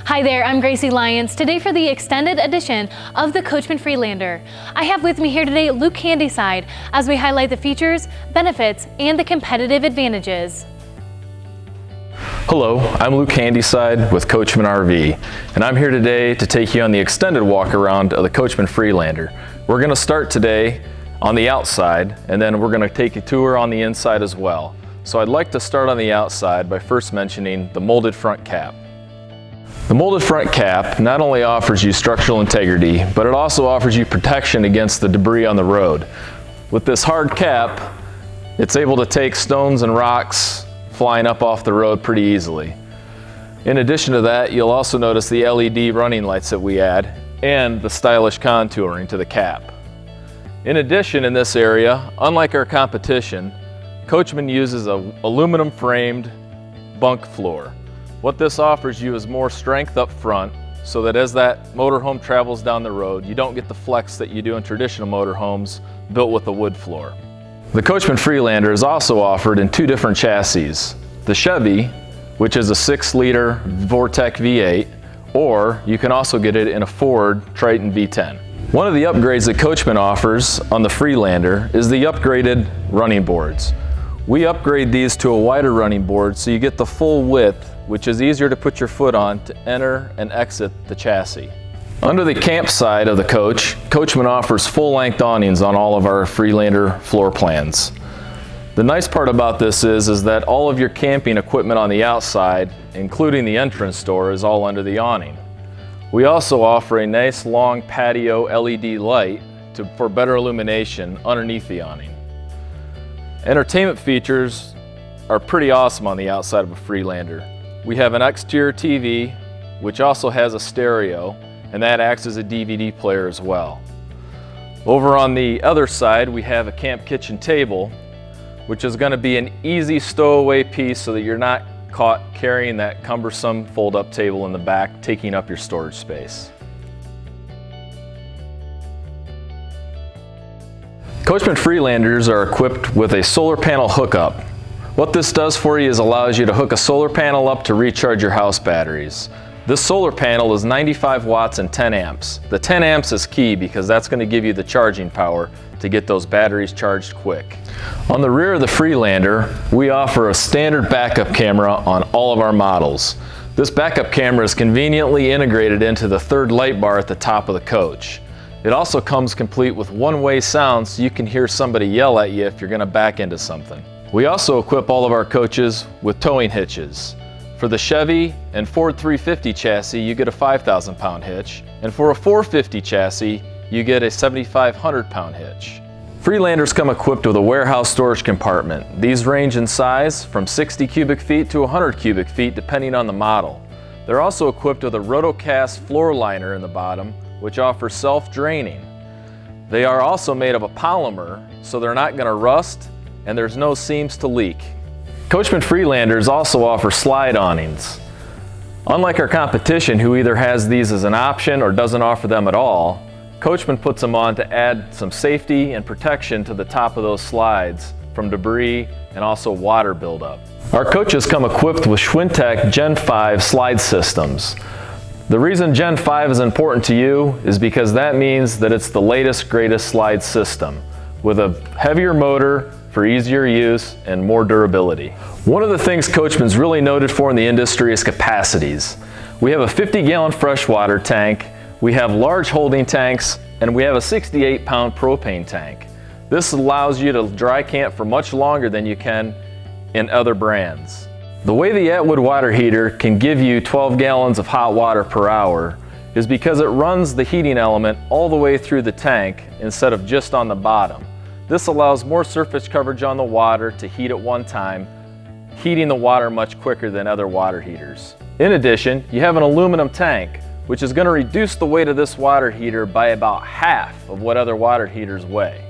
Hi there, I'm Gracie Lyons. Today for the extended edition of the Coachmen Freelander. I have with me here today Luke Handyside as we highlight the features, benefits, and the competitive advantages. Hello, I'm Luke Handyside with Coachmen RV, and I'm here today to take you on the extended walk around of the Coachmen Freelander. We're going to start today on the outside, and then we're going to take a tour on the inside as well. So I'd like to start on the outside by first mentioning the molded front cap. The molded front cap not only offers you structural integrity, but it also offers you protection against the debris on the road. With this hard cap, it's able to take stones and rocks flying up off the road pretty easily. In addition to that, you'll also notice the LED running lights that we add and the stylish contouring to the cap. In addition, in this area, unlike our competition, Coachmen uses an aluminum framed bunk floor. What this offers you is more strength up front so that as that motorhome travels down the road, you don't get the flex that you do in traditional motorhomes built with a wood floor. The Coachmen Freelander is also offered in two different chassis. The Chevy, which is a 6-liter Vortec V8, or you can also get it in a Ford Triton V10. One of the upgrades that Coachmen offers on the Freelander is the upgraded running boards. We upgrade these to a wider running board so you get the full width, which is easier to put your foot on to enter and exit the chassis. Under the camp side of the coach, Coachmen offers full-length awnings on all of our Freelander floor plans. The nice part about this is that all of your camping equipment on the outside, including the entrance door, is all under the awning. We also offer a nice long patio LED light for better illumination underneath the awning. Entertainment features are pretty awesome on the outside of a Freelander. We have an exterior TV, which also has a stereo, and that acts as a DVD player as well. Over on the other side, we have a camp kitchen table, which is going to be an easy stowaway piece so that you're not caught carrying that cumbersome fold-up table in the back, taking up your storage space. Coachmen Freelanders are equipped with a solar panel hookup. What this does for you is allows you to hook a solar panel up to recharge your house batteries. This solar panel is 95 watts and 10 amps. The 10 amps is key because that's going to give you the charging power to get those batteries charged quick. On the rear of the Freelander, we offer a standard backup camera on all of our models. This backup camera is conveniently integrated into the third light bar at the top of the coach. It also comes complete with one-way sound so you can hear somebody yell at you if you're going to back into something. We also equip all of our coaches with towing hitches. For the Chevy and Ford 350 chassis, you get a 5,000-pound hitch, and for a 450 chassis, you get a 7,500-pound hitch. Freelanders come equipped with a warehouse storage compartment. These range in size from 60 cubic feet to 100 cubic feet depending on the model. They're also equipped with a rotocast floor liner in the bottom, which offers self-draining. They are also made of a polymer, so they're not going to rust, and there's no seams to leak. Coachmen Freelanders also offer slide awnings. Unlike our competition, who either has these as an option or doesn't offer them at all, Coachmen puts them on to add some safety and protection to the top of those slides from debris and also water buildup. Our coaches come equipped with Schwintek Gen 5 slide systems. The reason Gen 5 is important to you is because that means that it's the latest, greatest slide system with a heavier motor for easier use and more durability. One of the things Coachmen's really noted for in the industry is capacities. We have a 50-gallon freshwater tank, we have large holding tanks, and we have a 68-pound propane tank. This allows you to dry camp for much longer than you can in other brands. The way the Atwood water heater can give you 12 gallons of hot water per hour is because it runs the heating element all the way through the tank instead of just on the bottom. This allows more surface coverage on the water to heat at one time, heating the water much quicker than other water heaters. In addition, you have an aluminum tank, which is going to reduce the weight of this water heater by about half of what other water heaters weigh.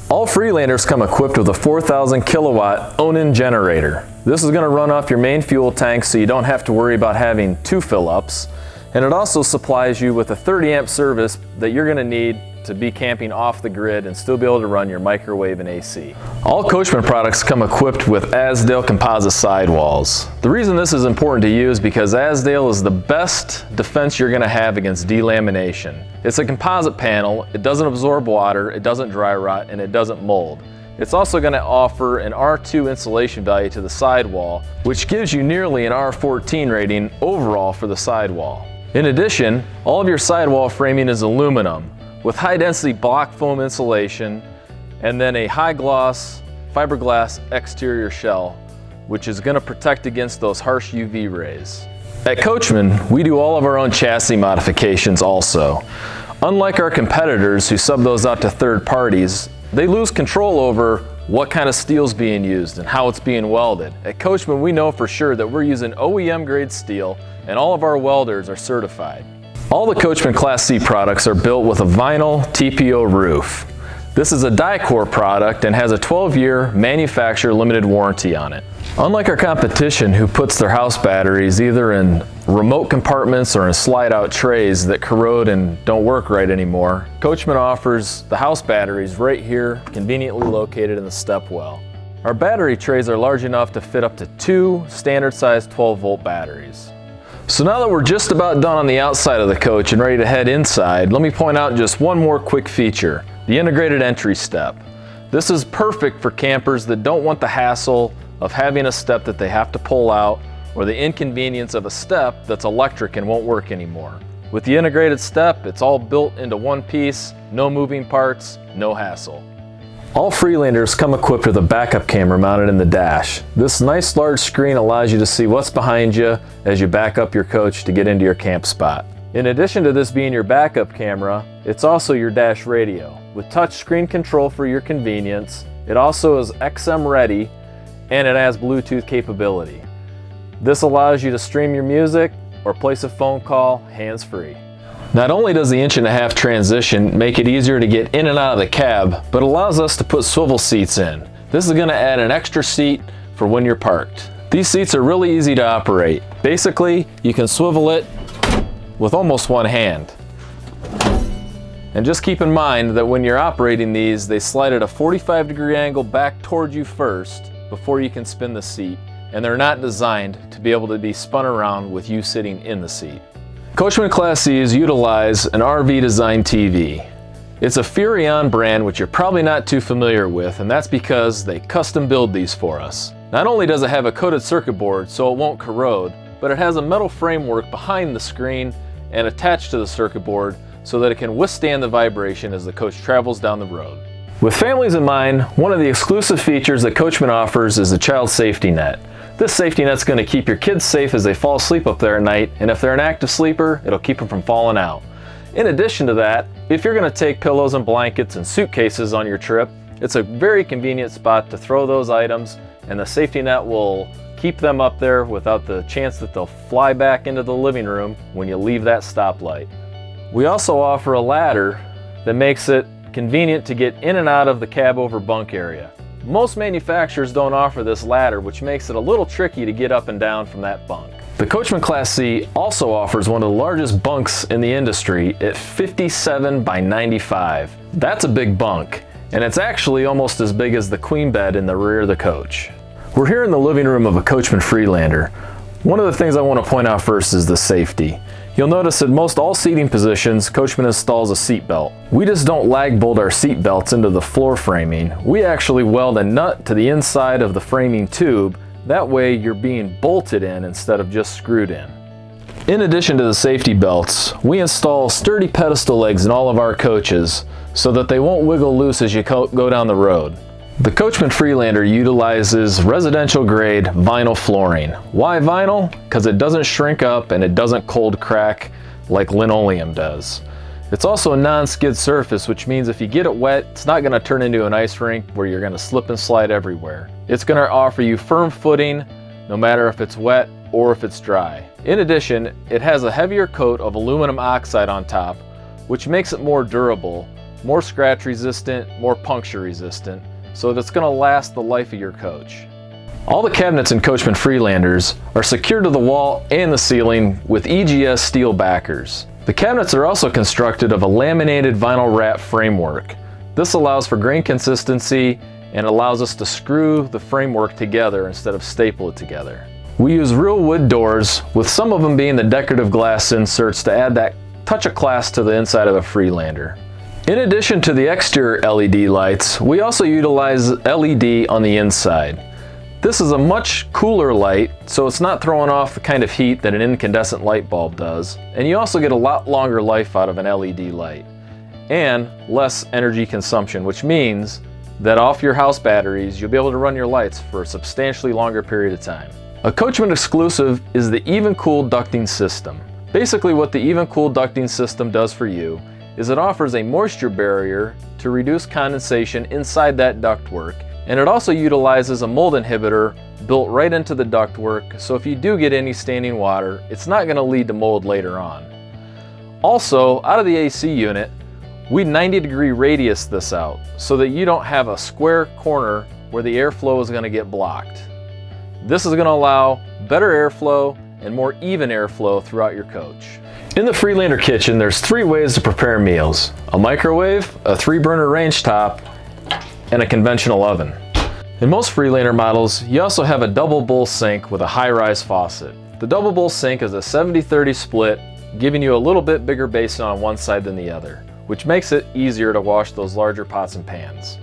All Freelanders come equipped with a 4,000 kilowatt Onan generator. This is going to run off your main fuel tank so you don't have to worry about having two fill-ups, and it also supplies you with a 30 amp service that you're going to need to be camping off the grid and still be able to run your microwave and AC. All Coachmen products come equipped with Azdel composite sidewalls. The reason this is important to you is because Azdel is the best defense you're going to have against delamination. It's a composite panel, it doesn't absorb water, it doesn't dry rot, and it doesn't mold. It's also going to offer an R2 insulation value to the sidewall, which gives you nearly an R14 rating overall for the sidewall. In addition, all of your sidewall framing is aluminum with high density block foam insulation and then a high gloss fiberglass exterior shell, which is going to protect against those harsh UV rays. At Coachmen, we do all of our own chassis modifications also. Unlike our competitors who sub those out to third parties, they lose control over what kind of steel is being used and how it's being welded. At Coachmen, we know for sure that we're using OEM grade steel and all of our welders are certified. All the Coachmen Class C products are built with a vinyl TPO roof. This is a die-core product and has a 12-year manufacturer limited warranty on it. Unlike our competition who puts their house batteries either in remote compartments or in slide-out trays that corrode and don't work right anymore, Coachmen offers the house batteries right here, conveniently located in the step well. Our battery trays are large enough to fit up to 2 standard-sized 12-volt batteries. So now that we're just about done on the outside of the coach and ready to head inside, let me point out just one more quick feature, the integrated entry step. This is perfect for campers that don't want the hassle of having a step that they have to pull out or the inconvenience of a step that's electric and won't work anymore. With the integrated step, it's all built into one piece, no moving parts, no hassle. All Freelanders come equipped with a backup camera mounted in the dash. This nice large screen allows you to see what's behind you as you back up your coach to get into your camp spot. In addition to this being your backup camera, it's also your dash radio. With touch screen control for your convenience, it also is XM ready and it has Bluetooth capability. This allows you to stream your music or place a phone call hands-free. Not only does the 1.5-inch transition make it easier to get in and out of the cab, but it allows us to put swivel seats in. This is going to add an extra seat for when you're parked. These seats are really easy to operate. Basically, you can swivel it with almost one hand. And just keep in mind that when you're operating these, they slide at a 45-degree angle back towards you first before you can spin the seat, and they're not designed to be able to be spun around with you sitting in the seat. Coachmen Class C's utilize an RV design TV. It's a Furrion brand which you're probably not too familiar with, and that's because they custom build these for us. Not only does it have a coated circuit board so it won't corrode, but it has a metal framework behind the screen and attached to the circuit board so that it can withstand the vibration as the coach travels down the road. With families in mind, one of the exclusive features that Coachmen offers is a child safety net. This safety net's going to keep your kids safe as they fall asleep up there at night, and if they're an active sleeper, it'll keep them from falling out. In addition to that, if you're going to take pillows and blankets and suitcases on your trip, it's a very convenient spot to throw those items, and the safety net will keep them up there without the chance that they'll fly back into the living room when you leave that stoplight. We also offer a ladder that makes it convenient to get in and out of the cab over bunk area. Most manufacturers don't offer this ladder, which makes it a little tricky to get up and down from that bunk. The Coachmen Class C also offers one of the largest bunks in the industry at 57 by 95. That's a big bunk, and it's actually almost as big as the queen bed in the rear of the coach. We're here in the living room of a Coachmen Freelander. One of the things I want to point out first is the safety. You'll notice in most all seating positions, Coachmen installs a seat belt. We just don't lag bolt our seat belts into the floor framing. We actually weld a nut to the inside of the framing tube. That way you're being bolted in instead of just screwed in. In addition to the safety belts, we install sturdy pedestal legs in all of our coaches so that they won't wiggle loose as you go down the road. The Coachmen Freelander utilizes residential grade vinyl flooring. Why vinyl? Because it doesn't shrink up and it doesn't cold crack like linoleum does. It's also a non-skid surface, which means if you get it wet, it's not going to turn into an ice rink where you're going to slip and slide everywhere. It's going to offer you firm footing no matter if it's wet or if it's dry. In addition, it has a heavier coat of aluminum oxide on top, which makes it more durable, more scratch resistant, more puncture resistant, so that it's going to last the life of your coach. All the cabinets in Coachmen Freelanders are secured to the wall and the ceiling with EGS steel backers. The cabinets are also constructed of a laminated vinyl wrap framework. This allows for grain consistency and allows us to screw the framework together instead of staple it together. We use real wood doors, with some of them being the decorative glass inserts to add that touch of class to the inside of the Freelander. In addition to the exterior LED lights, we also utilize LED on the inside. This is a much cooler light, so it's not throwing off the kind of heat that an incandescent light bulb does, and you also get a lot longer life out of an LED light, and less energy consumption, which means that off your house batteries, you'll be able to run your lights for a substantially longer period of time. A Coachmen exclusive is the even-cooled ducting system. Basically what the even-cooled ducting system does for you is it offers a moisture barrier to reduce condensation inside that ductwork, and it also utilizes a mold inhibitor built right into the ductwork, so if you do get any standing water, it's not going to lead to mold later on. Also, out of the AC unit, we 90-degree radius this out so that you don't have a square corner where the airflow is going to get blocked. This is going to allow better airflow and more even airflow throughout your coach. In the Freelander kitchen, there's 3 ways to prepare meals: a microwave, a 3-burner range top, and a conventional oven. In most Freelander models, you also have a double bowl sink with a high-rise faucet. The double bowl sink is a 70-30 split, giving you a little bit bigger basin on one side than the other, which makes it easier to wash those larger pots and pans.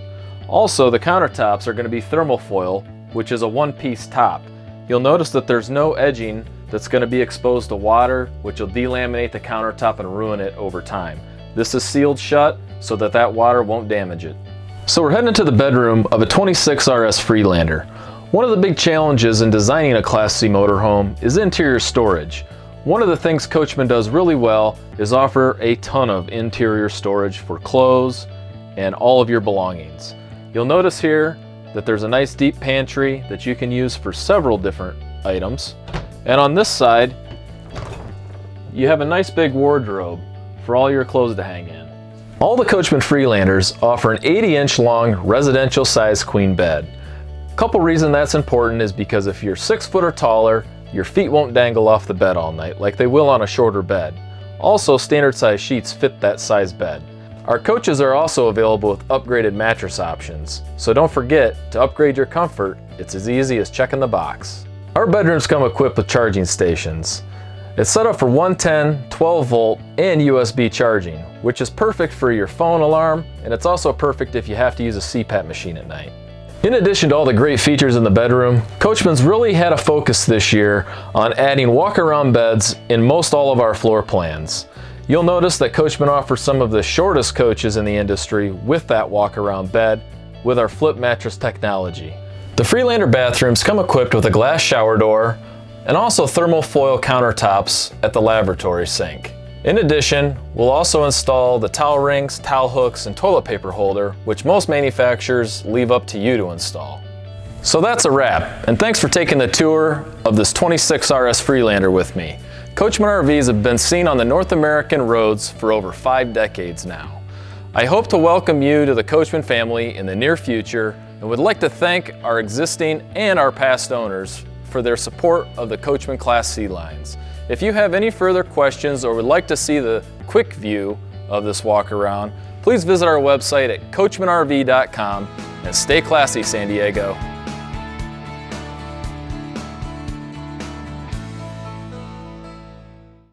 Also, the countertops are going to be thermofoil, which is a one-piece top. You'll notice that there's no edging that's going to be exposed to water, which will delaminate the countertop and ruin it over time. This is sealed shut so that that water won't damage it. So we're heading into the bedroom of a 26 RS Freelander. One of the big challenges in designing a Class C motorhome is interior storage. One of the things Coachmen does really well is offer a ton of interior storage for clothes and all of your belongings. You'll notice here that there's a nice deep pantry that you can use for several different items. And on this side, you have a nice big wardrobe for all your clothes to hang in. All the Coachmen Freelanders offer an 80-inch long residential size queen bed. A couple reasons that's important is because if you're 6 foot or taller, your feet won't dangle off the bed all night like they will on a shorter bed. Also, standard size sheets fit that size bed. Our coaches are also available with upgraded mattress options, so don't forget to upgrade your comfort. It's as easy as checking the box. Our bedrooms come equipped with charging stations. It's set up for 110, 12 volt, and USB charging, which is perfect for your phone alarm, and it's also perfect if you have to use a CPAP machine at night. In addition to all the great features in the bedroom, Coachmen's really had a focus this year on adding walk-around beds in most all of our floor plans. You'll notice that Coachmen offers some of the shortest coaches in the industry with that walk-around bed with our flip mattress technology. The Freelander bathrooms come equipped with a glass shower door and also thermal foil countertops at the lavatory sink. In addition, we'll also install the towel rings, towel hooks, and toilet paper holder, which most manufacturers leave up to you to install. So that's a wrap, and thanks for taking the tour of this 26 RS Freelander with me. Coachmen RVs have been seen on the North American roads for over 5 decades now. I hope to welcome you to the Coachmen family in the near future, and would like to thank our existing and our past owners for their support of the Coachmen Class C lines. If you have any further questions or would like to see the quick view of this walk around, please visit our website at coachmenrv.com and stay classy, San Diego.